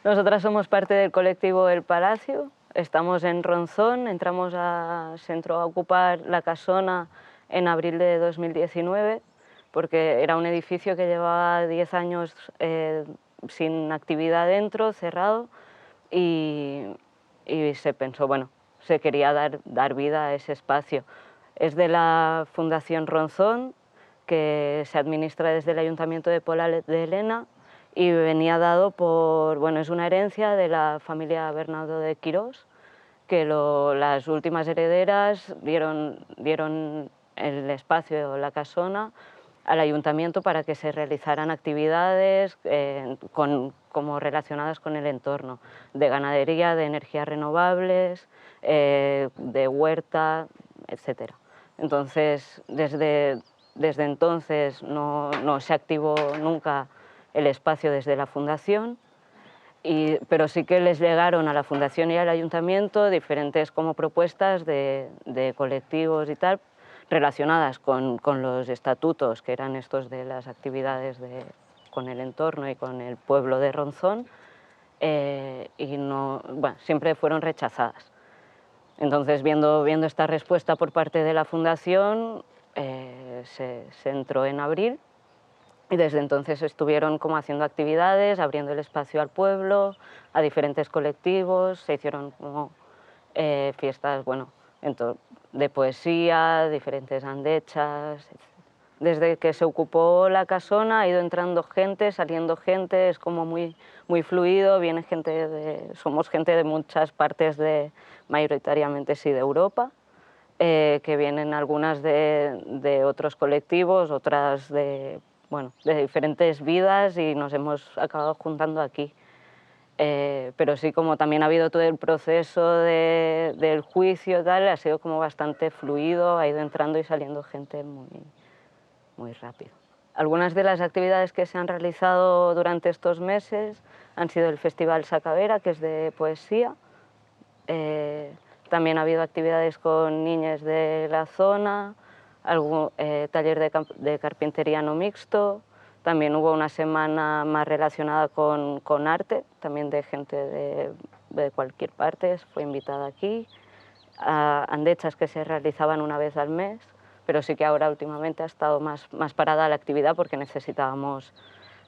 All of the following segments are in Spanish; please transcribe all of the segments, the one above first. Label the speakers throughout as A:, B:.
A: Nosotras somos parte del colectivo El Palacio, estamos en Ronzón, se entró a ocupar la casona en abril de 2019, porque era un edificio que llevaba 10 años sin actividad dentro, cerrado, y, y se pensó, bueno, se quería dar vida a ese espacio. Es de la Fundación Ronzón, que se administra desde el Ayuntamiento de Pola de Elena, y venía dado por, bueno, es una herencia de la familia Bernardo de Quirós, que las últimas herederas dieron el espacio, la casona, al ayuntamiento para que se realizaran actividades como relacionadas con el entorno, de ganadería, de energías renovables, de huerta, etc. Entonces, desde entonces no se activó nunca el espacio desde la fundación, pero sí que les llegaron a la fundación y al ayuntamiento diferentes como propuestas de colectivos y tal, relacionadas con los estatutos, que eran estos de las actividades con el entorno y con el pueblo de Ronzón, y bueno, siempre fueron rechazadas. Entonces, viendo esta respuesta por parte de la fundación, se entró en abril, y desde entonces estuvieron como haciendo actividades, abriendo el espacio al pueblo, a diferentes colectivos, se hicieron como fiestas, bueno, de poesía, diferentes andechas. Desde que se ocupó la casona ha ido entrando gente, saliendo gente, es como muy fluido, viene somos gente de muchas partes, mayoritariamente sí de Europa, que vienen algunas de otros colectivos, otras bueno, de diferentes vidas, y nos hemos acabado juntando aquí. Pero sí, como también ha habido todo el proceso del juicio y tal, ha sido como bastante fluido, ha ido entrando y saliendo gente muy rápido. Algunas de las actividades que se han realizado durante estos meses han sido el Festival Sacavera, que es de poesía. También ha habido actividades con niñas de la zona, taller de carpintería no mixto. También hubo una semana más relacionada con arte, también de gente de cualquier parte, fue invitada aquí. Andechas que se realizaban una vez al mes, pero sí que ahora últimamente ha estado más parada la actividad porque necesitábamos,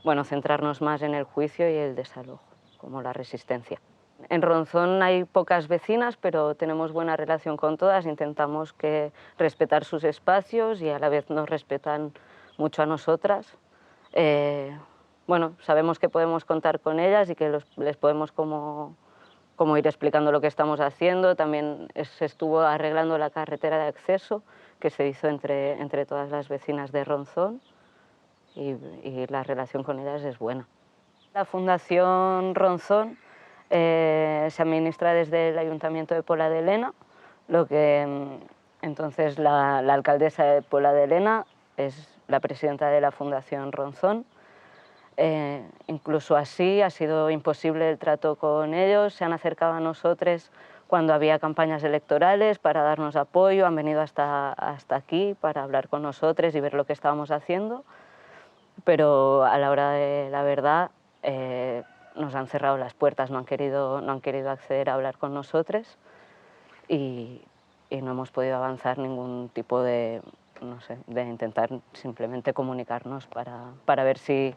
A: bueno, centrarnos más en el juicio y el desalojo, como la resistencia. En Ronzón hay pocas vecinas, pero tenemos buena relación con todas, intentamos respetar sus espacios y a la vez nos respetan mucho a nosotras. Bueno, sabemos que podemos contar con ellas y que les podemos como ir explicando lo que estamos haciendo. También se estuvo arreglando la carretera de acceso que se hizo entre todas las vecinas de Ronzón, y la relación con ellas es buena. La Fundación Ronzón se administra desde el Ayuntamiento de Pola de Elena, entonces la alcaldesa de Pola de Elena es la presidenta de la Fundación Ronzón. Incluso así ha sido imposible el trato con ellos, se han acercado a nosotros cuando había campañas electorales para darnos apoyo, han venido hasta aquí para hablar con nosotros y ver lo que estábamos haciendo, pero a la hora de la verdad nos han cerrado las puertas, no han querido acceder a hablar con nosotros, y no hemos podido avanzar ningún tipo no sé, de intentar simplemente comunicarnos para ver si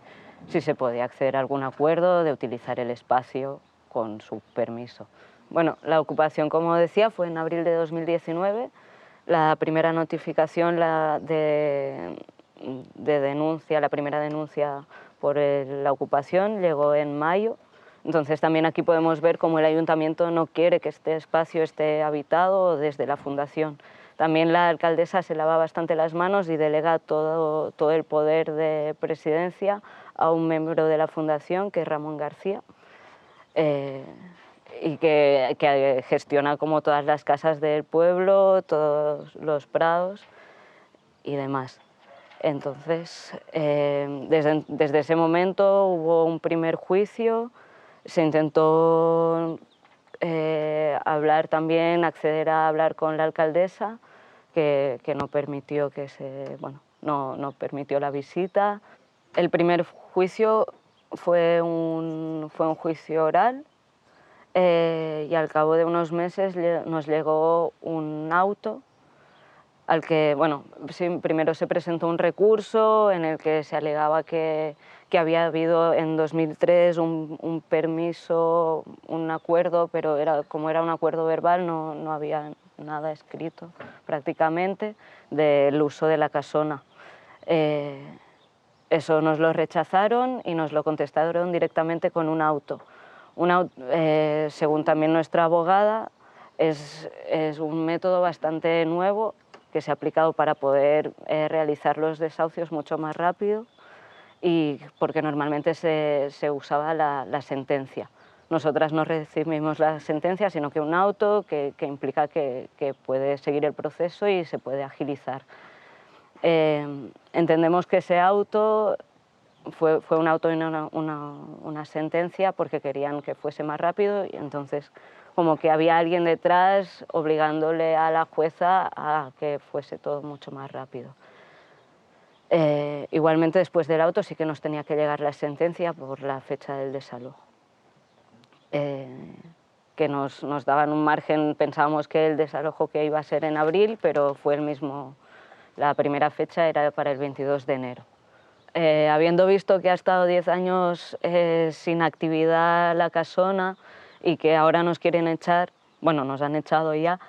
A: se podía acceder a algún acuerdo de utilizar el espacio con su permiso. Bueno, la ocupación, como decía, fue en abril de 2019. La primera notificación de denuncia, la primera denuncia por la ocupación llegó en mayo. Entonces también aquí podemos ver cómo el ayuntamiento no quiere que este espacio esté habitado desde la fundación. También la alcaldesa se lava bastante las manos y delega todo el poder de presidencia a un miembro de la fundación, que es Ramón García, y que gestiona como todas las casas del pueblo, todos los prados y demás. Entonces, desde ese momento hubo un primer juicio, se intentó hablar también, acceder a hablar con la alcaldesa, que no permitió no permitió la visita. El primer juicio fue un juicio oral y al cabo de unos meses nos llegó un auto al que, bueno, sí, primero se presentó un recurso en el que se alegaba que había habido en 2003 un permiso, un acuerdo, pero como era un acuerdo verbal no había nada escrito prácticamente del uso de la casona. Eso nos lo rechazaron y nos lo contestaron directamente con un auto. Según también nuestra abogada, es un método bastante nuevo que se ha aplicado para poder realizar los desahucios mucho más rápido y porque normalmente se usaba la sentencia. Nosotras no recibimos la sentencia, sino que un auto que implica que puede seguir el proceso y se puede agilizar. Entendemos que ese auto fue un auto y una sentencia porque querían que fuese más rápido y entonces como que había alguien detrás obligándole a la jueza a que fuese todo mucho más rápido. Igualmente después del auto sí que nos tenía que llegar la sentencia por la fecha del desalojo. Que nos daban un margen, pensábamos que el desalojo que iba a ser en abril, pero fue el mismo, la primera fecha era para el 22 de enero. Habiendo visto que ha estado 10 años sin actividad la casona y que ahora nos quieren echar, bueno, nos han echado ya,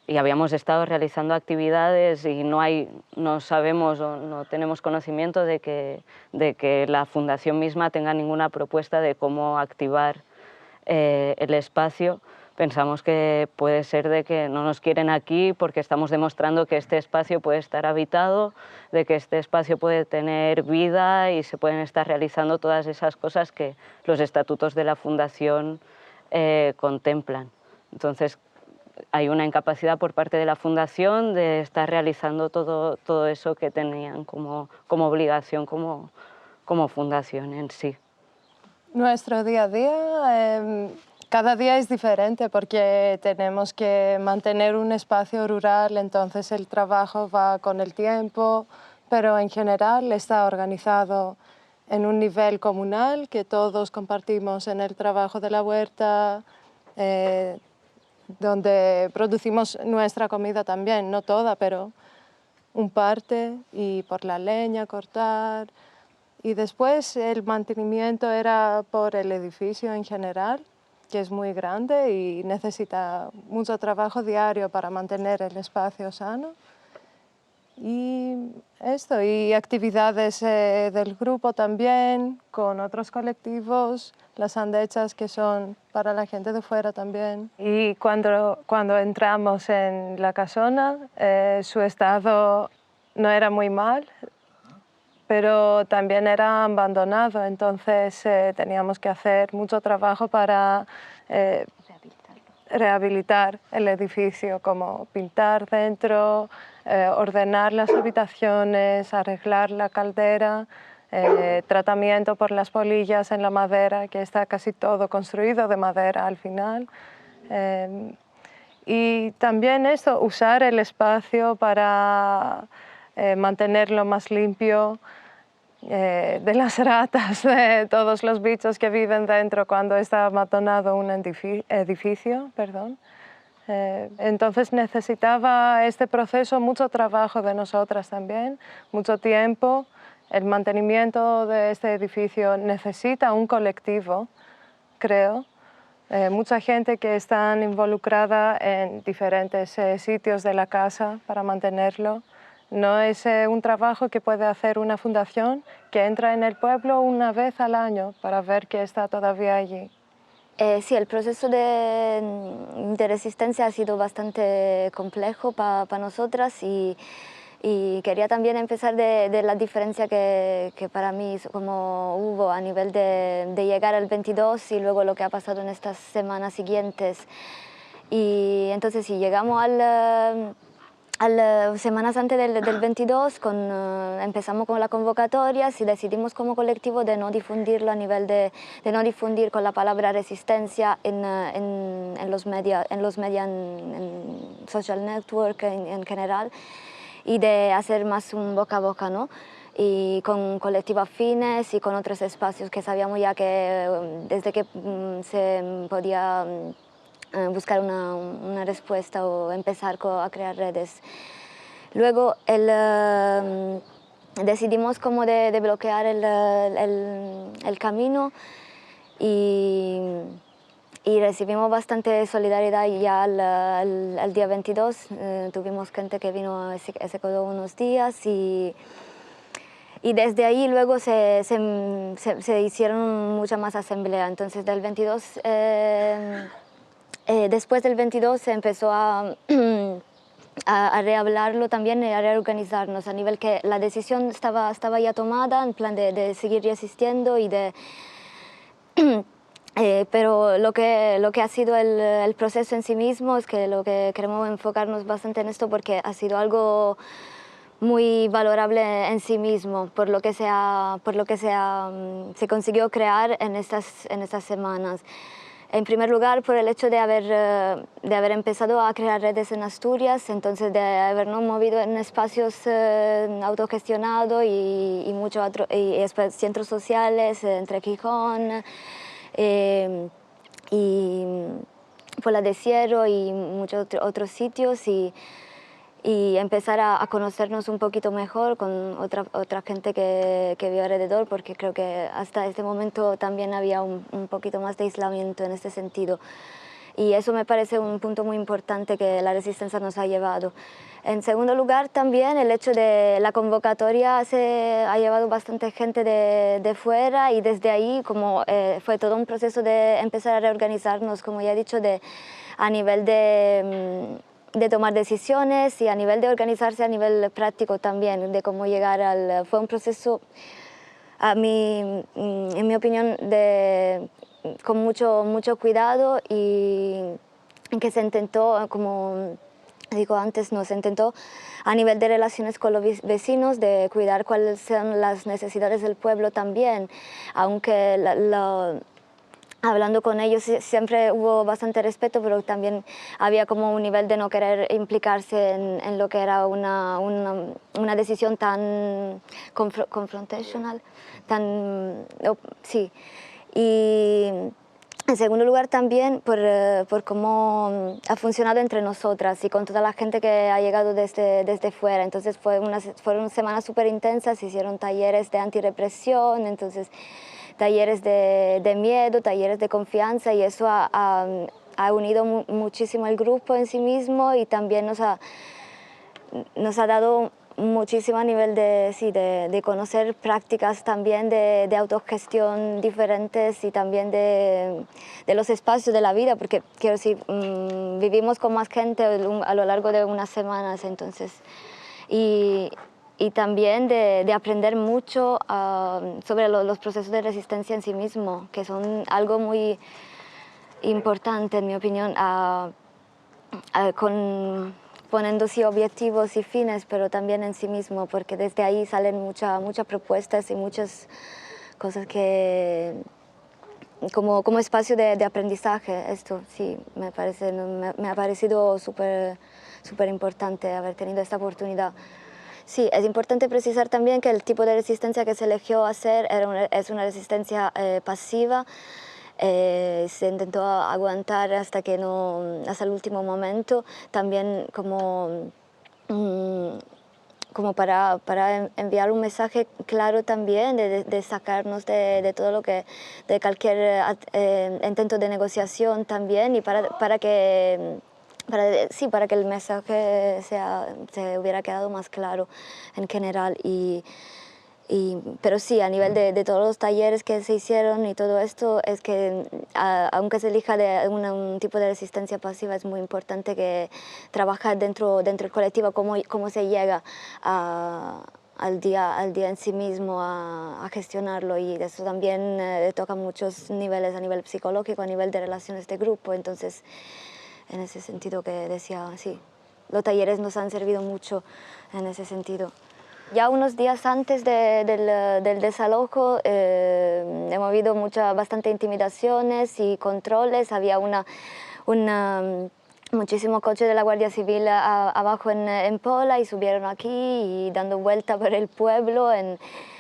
A: y habíamos estado realizando actividades y no sabemos o no tenemos conocimiento de que la fundación misma tenga ninguna propuesta de cómo activar el espacio. Pensamos que puede ser de que no nos quieren aquí porque estamos demostrando que este espacio puede estar habitado, de que este espacio puede tener vida y se pueden estar realizando todas esas cosas que los estatutos de la Fundación contemplan. Entonces, hay una incapacidad por parte de la Fundación de estar realizando todo eso que tenían como obligación como fundación en sí.
B: Nuestro día a día, cada día es diferente porque tenemos que mantener un espacio rural, entonces el trabajo va con el tiempo, pero en general está organizado en un nivel comunal que todos compartimos en el trabajo de la huerta, donde producimos nuestra comida también, no toda, pero un parte, y por la leña cortar. Y después el mantenimiento era por el edificio en general, que es muy grande y necesita mucho trabajo diario para mantener el espacio sano. Y esto, y actividades del grupo también, con otros colectivos, las andechas que son para la gente de fuera también. Y cuando entramos en la casona, su estado no era muy mal, pero también era abandonado, entonces teníamos que hacer mucho trabajo para rehabilitar el edificio, como pintar dentro, ordenar las habitaciones, arreglar la caldera, tratamiento por las polillas en la madera, que está casi todo construido de madera al final. Y también esto, usar el espacio para mantenerlo más limpio de las ratas, de todos los bichos que viven dentro cuando está abandonado un edificio. Entonces necesitaba este proceso mucho trabajo de nosotras también, mucho tiempo. El mantenimiento de este edificio necesita un colectivo, creo. Mucha gente que está involucrada en diferentes sitios de la casa para mantenerlo. No es un trabajo que puede hacer una fundación que entra en el pueblo una vez al año para ver que está todavía allí.
C: Sí, el proceso de resistencia ha sido bastante complejo para nosotras y quería también empezar de la diferencia que para mí como hubo a nivel de llegar al 22 y luego lo que ha pasado en estas semanas siguientes. Y entonces sí, llegamos semanas antes del 22 empezamos con las convocatorias y decidimos como colectivo de no difundirlo a nivel de no difundir con la palabra resistencia en los medios, en social network en general, y de hacer más un boca a boca, ¿no? y con colectivos afines y con otros espacios que sabíamos ya que desde que se podía buscar una respuesta o empezar a crear redes. Luego decidimos como de bloquear el camino y recibimos bastante solidaridad ya al día 22. Tuvimos gente que vino, se quedó unos días y desde ahí luego se hicieron muchas más asambleas. Entonces del 22, después del 22 se empezó a rehablarlo también y a reorganizarnos a nivel que la decisión estaba ya tomada en plan de seguir resistiendo y de... pero lo que ha sido el proceso en sí mismo es que lo que queremos enfocarnos bastante en esto porque ha sido algo muy valorable en sí mismo por lo que se consiguió crear en estas semanas. En primer lugar, por el hecho de haber empezado a crear redes en Asturias, entonces de habernos movido en espacios autogestionados y centros sociales entre Gijón y Puebla de Sierra y muchos otros sitios y empezar a conocernos un poquito mejor con otra gente que vive alrededor, porque creo que hasta este momento también había un poquito más de aislamiento en este sentido. Y eso me parece un punto muy importante que la resistencia nos ha llevado. En segundo lugar, también el hecho de la convocatoria ha llevado bastante gente de fuera y desde ahí como fue todo un proceso de empezar a reorganizarnos, como ya he dicho, a nivel de tomar decisiones y a nivel de organizarse a nivel práctico también, de cómo llegar fue un proceso, en mi opinión, con mucho cuidado y que se intentó, como digo antes, se intentó a nivel de relaciones con los vecinos, de cuidar cuáles son las necesidades del pueblo también, aunque hablando con ellos siempre hubo bastante respeto, pero también había como un nivel de no querer implicarse en lo que era una decisión tan confrontational, sí. Y en segundo lugar también por cómo ha funcionado entre nosotras y con toda la gente que ha llegado desde fuera. Entonces fueron semanas súper intensas, se hicieron talleres de antirrepresión, entonces talleres de miedo, talleres de confianza y eso ha unido muchísimo el grupo en sí mismo y también nos ha dado muchísimo a nivel de conocer prácticas también de autogestión diferentes y también de los espacios de la vida, porque quiero decir, vivimos con más gente a lo largo de unas semanas, entonces, y también de aprender mucho sobre los procesos de resistencia en sí mismo, que son algo muy importante, en mi opinión, poniendo sí objetivos y fines, pero también en sí mismo, porque desde ahí salen muchas propuestas y muchas cosas que como espacio de aprendizaje. Esto sí me ha parecido súper importante haber tenido esta oportunidad. Sí, es importante precisar también que el tipo de resistencia que se eligió hacer es una resistencia pasiva. Se intentó aguantar hasta el último momento, también como para enviar un mensaje claro también de sacarnos de todo lo que, de cualquier intento de negociación también y para que el mensaje se hubiera quedado más claro en general. Pero sí, a nivel de todos los talleres que se hicieron y todo esto, es que aunque se elija un tipo de resistencia pasiva, es muy importante que trabajar dentro del colectivo, cómo se llega al día en sí mismo a gestionarlo, y eso también toca muchos niveles, a nivel psicológico, a nivel de relaciones de grupo. Entonces, en ese sentido que decía, sí, los talleres nos han servido mucho en ese sentido. Ya unos días antes del desalojo hemos habido bastante intimidaciones y controles. Había muchísimos coches de la Guardia Civil abajo en Pola y subieron aquí y dando vuelta por el pueblo en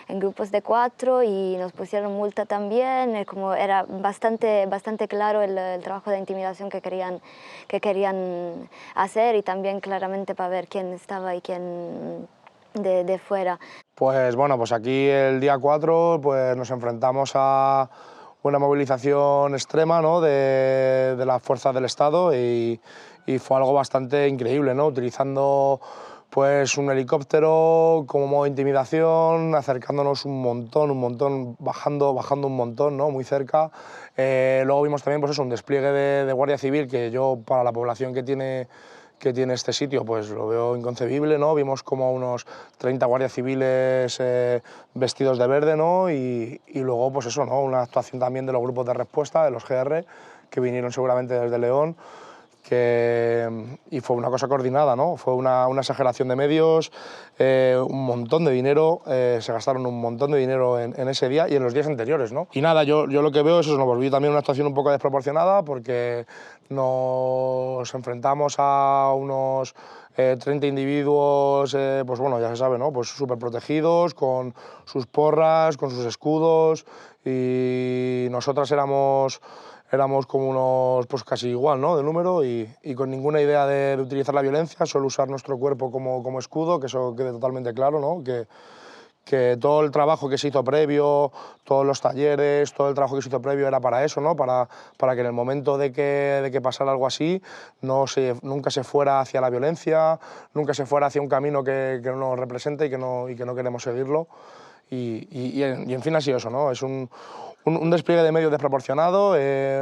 C: grupos de 4 y nos pusieron multa también. Como era bastante claro el trabajo de intimidación que querían hacer y también claramente para ver quién estaba y quién de fuera.
D: Pues bueno, pues aquí el día 4 pues nos enfrentamos a una movilización extrema, ¿no?, de las fuerzas del Estado y fue algo bastante increíble, ¿no?, utilizando pues un helicóptero como modo de intimidación, acercándonos un montón, bajando un montón, ¿no?, muy cerca. Luego vimos también pues eso, un despliegue de Guardia Civil que yo, para la población que tiene este sitio, pues lo veo inconcebible, ¿no? Vimos como unos 30 guardias civiles vestidos de verde, ¿no? Y luego, pues eso, ¿no?, una actuación también de los grupos de respuesta, de los GR, que vinieron seguramente desde León, y fue una cosa coordinada, ¿no? Fue una exageración de medios, un montón de dinero, se gastaron un montón de dinero en ese día y en los días anteriores, ¿no? Y nada, yo lo que veo es eso, nos volvió también una actuación un poco desproporcionada porque nos enfrentamos a unos 30 individuos, pues bueno, ya se sabe, ¿no?, pues súper protegidos, con sus porras, con sus escudos, y nosotras éramos como unos, pues casi igual, ¿no?, de número y con ninguna idea de utilizar la violencia, solo usar nuestro cuerpo como escudo, que eso quede totalmente claro, ¿no?, que todo el trabajo que se hizo previo, todos los talleres, todo el trabajo que se hizo previo era para eso, ¿no?, para que en el momento de que pasara algo así nunca se fuera hacia la violencia, nunca se fuera hacia un camino que no nos represente y que no queremos seguirlo. Y en fin ha sido eso, ¿no? Es un despliegue de medios desproporcionado,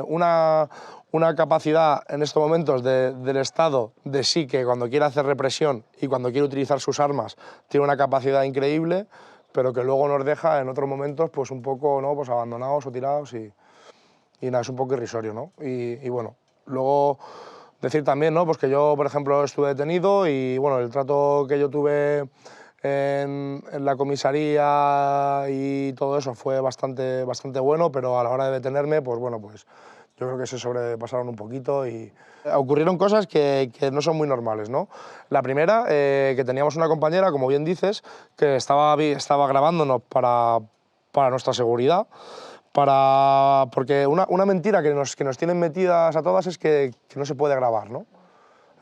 D: una capacidad en estos momentos del Estado de sí que cuando quiere hacer represión y cuando quiere utilizar sus armas tiene una capacidad increíble, pero que luego nos deja en otros momentos pues un poco, ¿no?, pues abandonados o tirados y nada, es un poco irrisorio, ¿no? Y bueno, luego decir también, ¿no?, pues que yo, por ejemplo, estuve detenido y bueno, el trato que yo tuve en la comisaría y todo eso fue bastante bueno, pero a la hora de detenerme, pues bueno, pues yo creo que se sobrepasaron un poquito y ocurrieron cosas que no son muy normales, ¿no? La primera, que teníamos una compañera, como bien dices, que estaba grabándonos para nuestra seguridad, porque una mentira que nos tienen metidas a todas es que no se puede grabar, ¿no?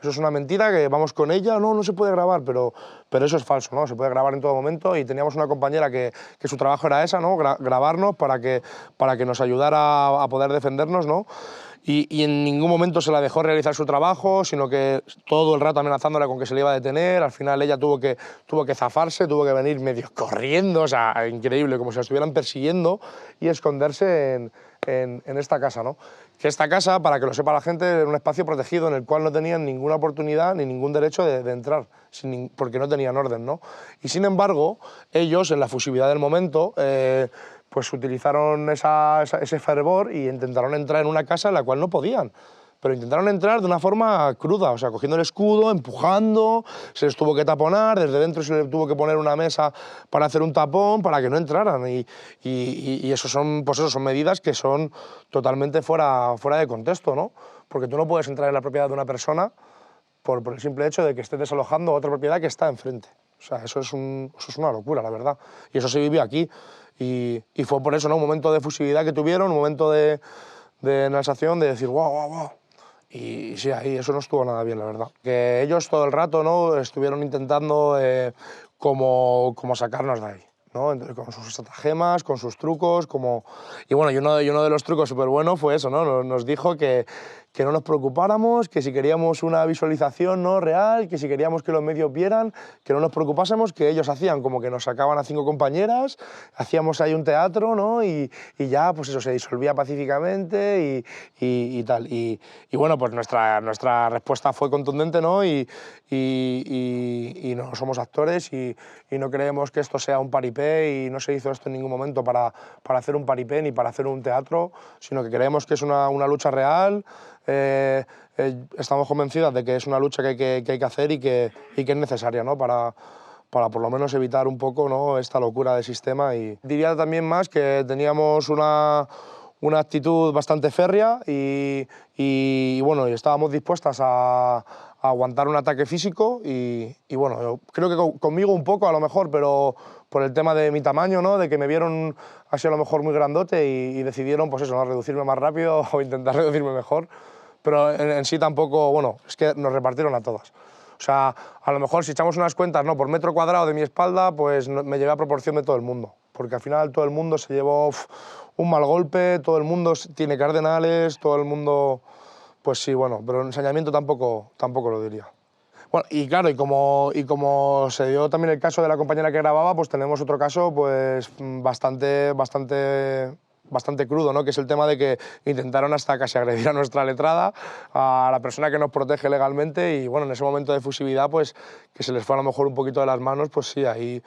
D: Eso es una mentira, que vamos con ella, no se puede grabar, pero eso es falso, ¿no? Se puede grabar en todo momento y teníamos una compañera que su trabajo era esa, ¿no?, grabarnos para que nos ayudara a poder defendernos, ¿no? Y en ningún momento se la dejó realizar su trabajo, sino que todo el rato amenazándola con que se le iba a detener. Al final ella tuvo que zafarse, tuvo que venir medio corriendo, o sea, increíble, como si la estuvieran persiguiendo, y esconderse en esta casa, ¿no? Que esta casa, para que lo sepa la gente, era un espacio protegido en el cual no tenían ninguna oportunidad ni ningún derecho de entrar, porque no tenían orden, ¿no? Y sin embargo, ellos, en la fusividad del momento, pues utilizaron ese fervor y intentaron entrar en una casa en la cual no podían. Pero intentaron entrar de una forma cruda, o sea, cogiendo el escudo, empujando, se les tuvo que taponar, desde dentro se les tuvo que poner una mesa para hacer un tapón para que no entraran. Y eso son medidas que son totalmente fuera de contexto, ¿no? Porque tú no puedes entrar en la propiedad de una persona por el simple hecho de que estés desalojando otra propiedad que está enfrente. O sea, eso es una locura, la verdad. Y eso se vivió aquí. Y fue por eso, ¿no?, un momento de efusividad que tuvieron, un momento de enalzación, de decir guau. Y sí, ahí eso no estuvo nada bien, la verdad. Que ellos todo el rato, ¿no?, estuvieron intentando como sacarnos de ahí, ¿no?, con sus estratagemas, con sus trucos, Y bueno, y uno de los trucos súper buenos fue eso, ¿no? Nos dijo que no nos preocupáramos, que si queríamos una visualización, ¿no?, real, que si queríamos que los medios vieran, que no nos preocupásemos, que ellos hacían como que nos sacaban a 5 compañeras, hacíamos ahí un teatro, ¿no?, y ya, pues eso, se disolvía pacíficamente y tal. Y bueno, pues nuestra respuesta fue contundente, ¿no?, y no somos actores y no creemos que esto sea un paripé, y no se hizo esto en ningún momento para hacer un paripé ni para hacer un teatro, sino que creemos que es una lucha real. Estamos convencidas de que es una lucha que hay que hacer y que es necesaria, ¿no?, para por lo menos evitar un poco, ¿no?, esta locura del sistema. Y diría también más que teníamos una actitud bastante férrea y bueno, estábamos dispuestas a aguantar un ataque físico y bueno, yo creo que conmigo un poco a lo mejor, pero por el tema de mi tamaño, ¿no? De que me vieron así a lo mejor muy grandote y decidieron pues eso, ¿no? Reducirme más rápido o intentar reducirme mejor, pero en sí tampoco, bueno, es que nos repartieron a todas. O sea, a lo mejor si echamos unas cuentas, ¿no? Por metro cuadrado de mi espalda, pues me llevé a proporción de todo el mundo, porque al final todo el mundo se llevó un mal golpe, todo el mundo tiene cardenales, todo el mundo, pues sí, bueno, pero ensañamiento tampoco lo diría. Bueno, y claro, y como se dio también el caso de la compañera que grababa, pues tenemos otro caso pues bastante crudo, ¿no? Que es el tema de que intentaron hasta casi agredir a nuestra letrada, a la persona que nos protege legalmente y bueno, en ese momento de efusividad, pues que se les fue a lo mejor un poquito de las manos, pues sí, ahí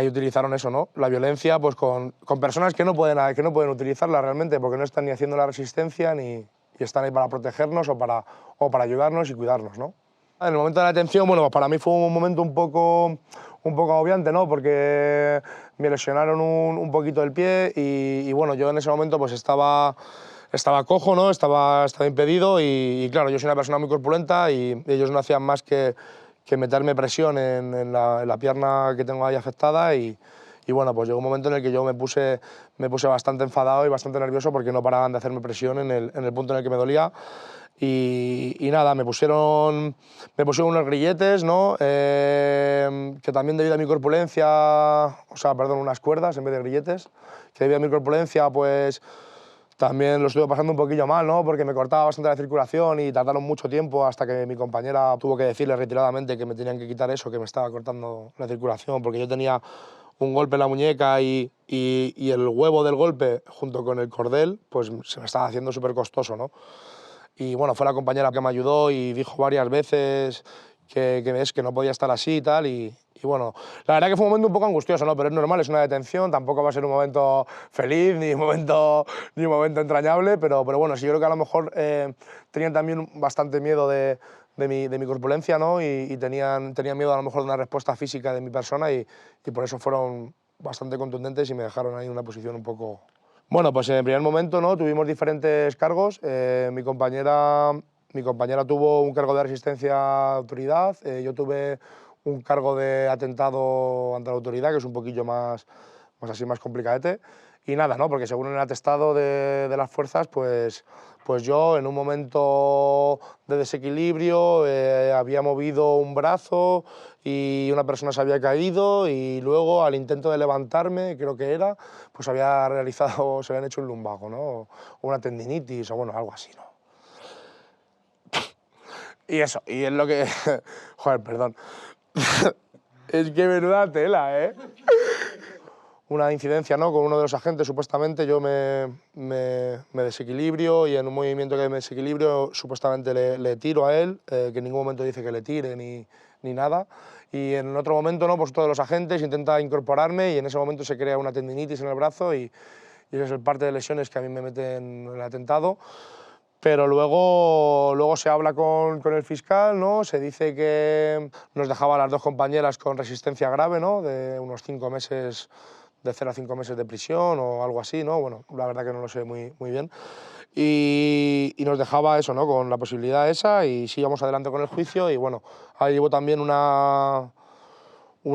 D: utilizaron eso, ¿no? La violencia pues con personas que no pueden utilizarla realmente porque no están ni haciendo la resistencia ni están ahí para protegernos o para ayudarnos y cuidarnos, ¿no? En el momento de la detención, bueno, pues para mí fue un momento un poco agobiante, ¿no? Porque me lesionaron un poquito el pie y bueno, yo en ese momento pues estaba cojo, ¿no? Estaba impedido y claro, yo soy una persona muy corpulenta y ellos no hacían más que meterme presión en la pierna que tengo ahí afectada y bueno, pues llegó un momento en el que yo me puse bastante enfadado y bastante nervioso porque no paraban de hacerme presión en el punto en el que me dolía. Y nada, me pusieron unos grilletes, ¿no? Que también debido a mi corpulencia, o sea, perdón, unas cuerdas en vez de grilletes, que debido a mi corpulencia, pues también lo estuve pasando un poquillo mal, ¿no? Porque me cortaba bastante la circulación y tardaron mucho tiempo hasta que mi compañera tuvo que decirle retiradamente que me tenían que quitar eso, que me estaba cortando la circulación, porque yo tenía un golpe en la muñeca y el huevo del golpe junto con el cordel, pues se me estaba haciendo súper costoso, ¿no? Y bueno, fue la compañera que me ayudó y dijo varias veces que no podía estar así y tal. Y bueno, la verdad que fue un momento un poco angustioso, ¿no? Pero es normal, es una detención, tampoco va a ser un momento feliz ni un momento entrañable, pero bueno, sí, yo creo que a lo mejor tenían también bastante miedo de mi corpulencia, ¿no? Y tenían miedo a lo mejor de una respuesta física de mi persona y por eso fueron bastante contundentes y me dejaron ahí en una posición un poco... Bueno, pues en el primer momento, ¿no? Tuvimos diferentes cargos. Mi compañera tuvo un cargo de resistencia a autoridad, yo tuve un cargo de atentado ante la autoridad, que es un poquillo más complicadete. Y nada, ¿no? Porque según el atestado de las fuerzas, pues yo en un momento de desequilibrio había movido un brazo y una persona se había caído y luego al intento de levantarme, creo que era, pues se habían hecho un lumbago, ¿no? O una tendinitis o bueno, algo así, ¿no? Y eso, y es lo que... Joder, perdón. Es que menuda tela, ¿eh? Una incidencia, ¿no? Con uno de los agentes, supuestamente yo me desequilibrio y en un movimiento que me desequilibrio supuestamente le tiro a él, que en ningún momento dice que le tire ni nada. Y en otro momento, ¿no? Pues todos los agentes intenta incorporarme y en ese momento se crea una tendinitis en el brazo y esa es el parte de lesiones que a mí me meten en el atentado. Pero luego se habla con el fiscal, ¿no? Se dice que nos dejaba a las dos compañeras con resistencia grave, ¿no? De unos 5 meses, de 0 a 5 meses de prisión o algo así, ¿no? Bueno, la verdad que no lo sé muy bien. Y nos dejaba eso, ¿no? Con la posibilidad esa y sigamos adelante con el juicio y bueno, ahí llevo también un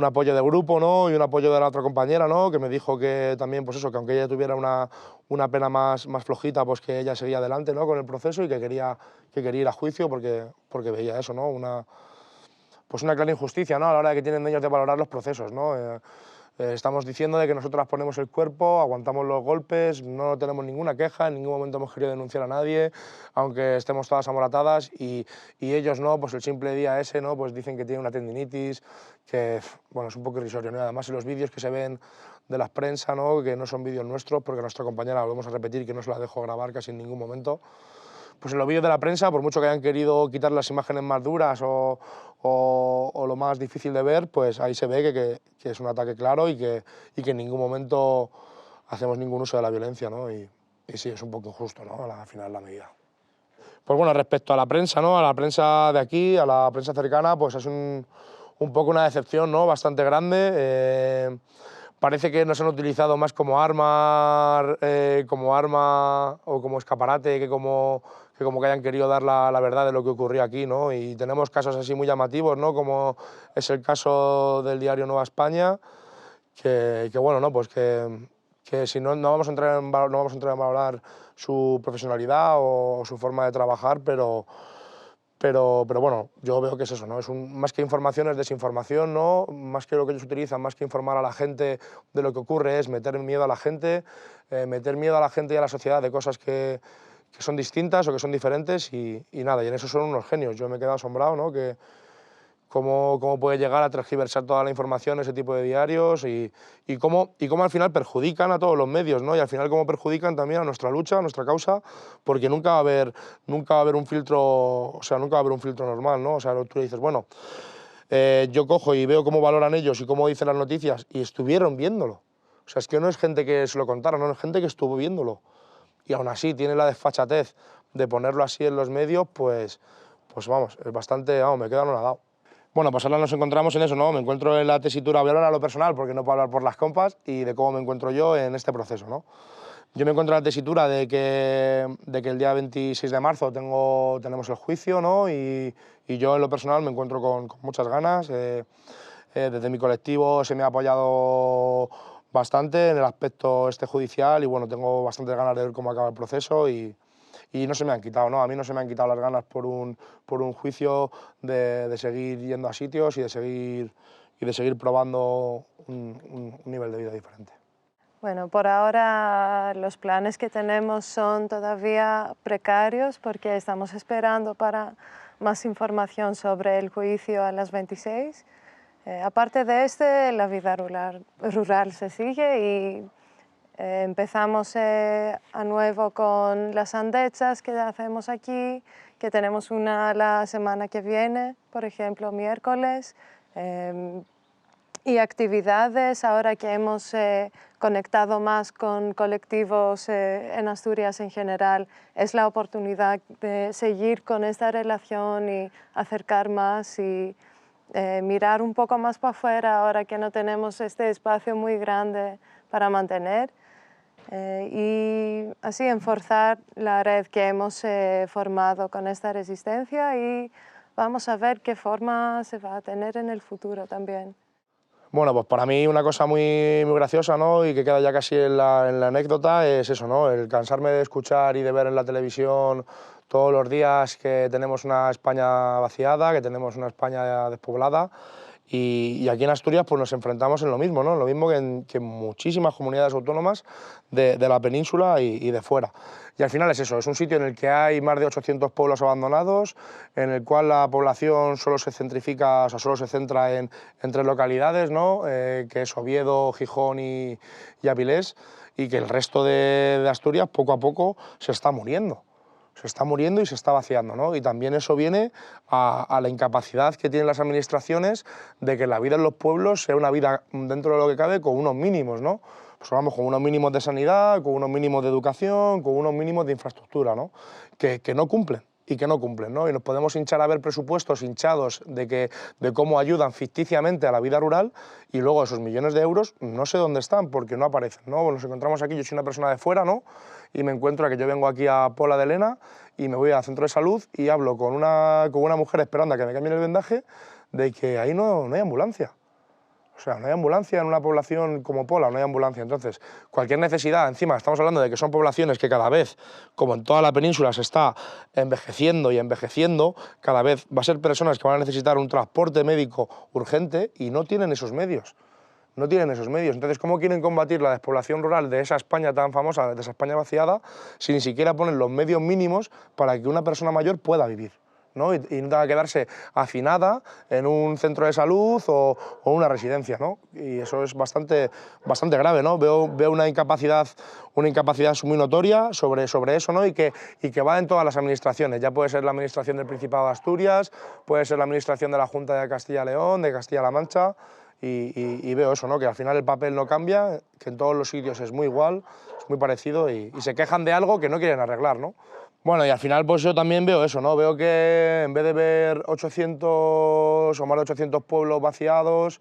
D: apoyo de grupo, ¿no? Y un apoyo de la otra compañera, ¿no? Que me dijo que también, pues eso, que aunque ella tuviera una pena más flojita, pues que ella seguía adelante, ¿no? Con el proceso y que quería ir a juicio porque veía eso, ¿no? Pues una clara injusticia, ¿no? A la hora de que tienen ellos de valorar los procesos, ¿no? Estamos diciendo de que nosotras ponemos el cuerpo, aguantamos los golpes, no tenemos ninguna queja, en ningún momento hemos querido denunciar a nadie, aunque estemos todas amoratadas y ellos no, pues el simple día ese, ¿no? Pues dicen que tiene una tendinitis, que bueno, es un poco irrisorio, ¿no? Además en los vídeos que se ven de la prensa, ¿no? Que no son vídeos nuestros, porque nuestra compañera, volvemos a repetir, que no se la dejó grabar casi en ningún momento, pues en los vídeos de la prensa, por mucho que hayan querido quitar las imágenes más duras o lo más difícil de ver, pues ahí se ve que es un ataque claro y que en ningún momento hacemos ningún uso de la violencia, ¿no? Y sí, es un poco injusto, ¿no? Al final la medida. Pues bueno, respecto a la prensa, ¿no? A la prensa de aquí, a la prensa cercana, pues es un poco una decepción, ¿no? Bastante grande. parece que nos han utilizado más como arma o como escaparate que como que hayan querido dar la verdad de lo que ocurrió aquí, ¿no? Y tenemos casos así muy llamativos, ¿no? Como es el caso del diario Nueva España, que bueno, ¿no? Pues que si no vamos a entrar en valorar su profesionalidad o su forma de trabajar, pero bueno, yo veo que es eso, ¿no? Más que información es desinformación, ¿no? Más que lo que ellos utilizan, más que informar a la gente de lo que ocurre, es meter miedo a la gente, meter miedo a la gente y a la sociedad de cosas que son distintas o que son diferentes y nada, y en eso son unos genios. Yo me he quedado asombrado, ¿no? Que cómo puede llegar a tergiversar toda la información ese tipo de diarios y cómo al final perjudican a todos los medios, ¿no? Y al final cómo perjudican también a nuestra lucha, a nuestra causa, porque nunca va a haber un filtro, o sea, nunca va a haber un filtro normal, ¿no? O sea, tú le dices, bueno, yo cojo y veo cómo valoran ellos y cómo dicen las noticias y estuvieron viéndolo. O sea, es que no es gente que se lo contara, no es gente que estuvo viéndolo. Y aún así tiene la desfachatez de ponerlo así en los medios, pues vamos, es bastante, vamos, me quedo anonadado. Bueno, pues ahora nos encontramos en eso, ¿no? Me encuentro en la tesitura, voy a hablar a lo personal porque no puedo hablar por las compas y de cómo me encuentro yo en este proceso, ¿no? Yo me encuentro en la tesitura de que el día 26 de marzo tenemos el juicio, ¿no? Y yo en lo personal me encuentro con muchas ganas. Desde mi colectivo se me ha apoyado bastante en el aspecto judicial y bueno, tengo bastantes ganas de ver cómo acaba el proceso y no se me han quitado, ¿no? A mí no se me han quitado las ganas por un juicio de seguir yendo a sitios y de seguir probando un nivel de vida diferente.
B: Bueno, por ahora los planes que tenemos son todavía precarios porque estamos esperando para más información sobre el juicio a las 26. Aparte de la vida rural se sigue y empezamos a nuevo con las andechas que hacemos aquí, que tenemos una la semana que viene, por ejemplo, miércoles, y actividades ahora que hemos conectado más con colectivos en Asturias en general, es la oportunidad de seguir con esta relación y acercar más y mirar un poco más para afuera ahora que no tenemos este espacio muy grande para mantener. Y así enforzar la red que hemos formado con esta resistencia y vamos a ver qué forma se va a tener en el futuro también.
D: Bueno, pues para mí una cosa muy graciosa, ¿no? Y que queda ya casi en la anécdota es eso, ¿no? El cansarme de escuchar y de ver en la televisión todos los días que tenemos una España vaciada, que tenemos una España despoblada. Y aquí en Asturias pues nos enfrentamos en lo mismo, ¿no? Lo mismo que en muchísimas comunidades autónomas de la península y de fuera. Y al final es eso, es un sitio en el que hay más de 800 pueblos abandonados, en el cual la población solo se centrifica, o sea, solo se centra en 3 localidades, ¿no? Que es Oviedo, Gijón y Avilés, y que el resto de Asturias poco a poco se está muriendo. Se está muriendo y se está vaciando, ¿no? Y también eso viene a la incapacidad que tienen las administraciones de que la vida en los pueblos sea una vida, dentro de lo que cabe, con unos mínimos, ¿no? Pues vamos, con unos mínimos de sanidad, con unos mínimos de educación, con unos mínimos de infraestructura, ¿no? Que no cumplen y que no cumplen, ¿no? Y nos podemos hinchar a ver presupuestos hinchados de cómo ayudan ficticiamente a la vida rural y luego esos millones de euros no sé dónde están porque no aparecen, ¿no? Nos encontramos aquí, yo soy una persona de fuera, ¿no? Y me encuentro a que yo vengo aquí a Pola de Lena y me voy al centro de salud y hablo con una mujer esperando a que me cambien el vendaje de que ahí no hay ambulancia. O sea, no hay ambulancia en una población como Pola, no hay ambulancia. Entonces, cualquier necesidad, encima estamos hablando de que son poblaciones que cada vez, como en toda la península, se está envejeciendo y envejeciendo, cada vez va a ser personas que van a necesitar un transporte médico urgente y no tienen esos medios. No tienen esos medios. Entonces, ¿cómo quieren combatir la despoblación rural de esa España tan famosa, de esa España vaciada, si ni siquiera ponen los medios mínimos para que una persona mayor pueda vivir, ¿no? Y no tenga que quedarse hacinada en un centro de salud o una residencia, ¿no? Y eso es bastante grave, ¿no? Veo una incapacidad muy notoria sobre eso, ¿no? Y que va en todas las administraciones. Ya puede ser la administración del Principado de Asturias, puede ser la administración de la Junta de Castilla y León, de Castilla-La Mancha, y veo eso, ¿no? Que al final el papel no cambia, que en todos los sitios es muy igual, es muy parecido y se quejan de algo que no quieren arreglar, ¿no? Bueno, y al final pues yo también veo eso, ¿no? Veo que en vez de ver 800 o más de 800 pueblos vaciados,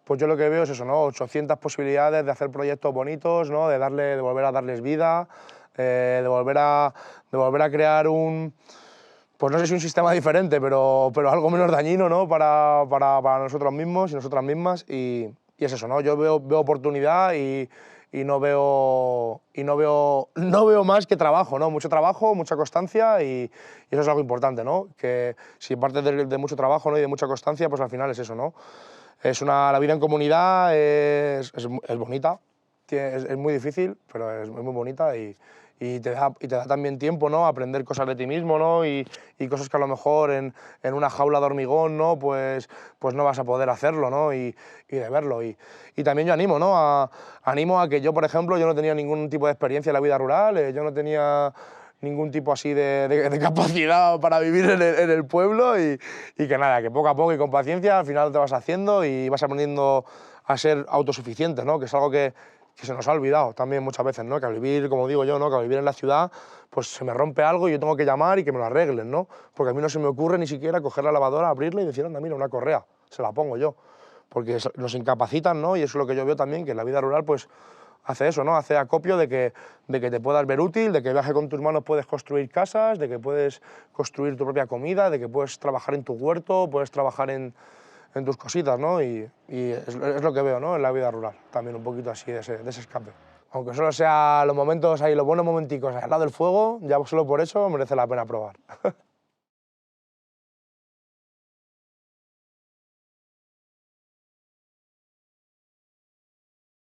D: pues yo lo que veo es eso, ¿no? 800 posibilidades de hacer proyectos bonitos, ¿no? De volver a darles vida, de volver a crear pues no sé si un sistema diferente, pero algo menos dañino, ¿no? para nosotros mismos y nosotras mismas, y es eso, ¿no? Yo veo oportunidad y no veo más que trabajo, ¿no? Mucho trabajo, mucha constancia, y eso es algo importante, ¿no? Que si partes de mucho trabajo, ¿no? y de mucha constancia, pues al final es eso, ¿no? La vida en comunidad es bonita, es muy difícil, pero es muy bonita, y te da también tiempo, ¿no? A aprender cosas de ti mismo, ¿no? Y cosas que a lo mejor en una jaula de hormigón, ¿no? Pues no vas a poder hacerlo, ¿no? Y de verlo. Y también yo animo, ¿no? Animo a que yo, por ejemplo, yo no tenía ningún tipo de experiencia en la vida rural, yo no tenía ningún tipo así de capacidad para vivir en el pueblo, y que nada, que poco a poco y con paciencia al final te vas haciendo y vas aprendiendo a ser autosuficiente, ¿no? Que es algo que se nos ha olvidado también muchas veces, ¿no? Que al vivir, como digo yo, ¿no? Que al vivir en la ciudad, pues se me rompe algo y yo tengo que llamar y que me lo arreglen, ¿no? Porque a mí no se me ocurre ni siquiera coger la lavadora, abrirla y decir, anda, mira, una correa, se la pongo yo. Porque nos incapacitan, ¿no? Y eso es lo que yo veo también, que en la vida rural, pues, hace eso, ¿no? Hace acopio de que te puedas ver útil, de que viaje con tus manos puedes construir casas, de que puedes construir tu propia comida, de que puedes trabajar en tu huerto, puedes trabajar en tus cositas, ¿no? Y es lo que veo, ¿no? En la vida rural, también un poquito así de ese escape. Aunque solo sea los momentos ahí, los buenos momenticos al lado del fuego, ya solo por eso merece la pena probar.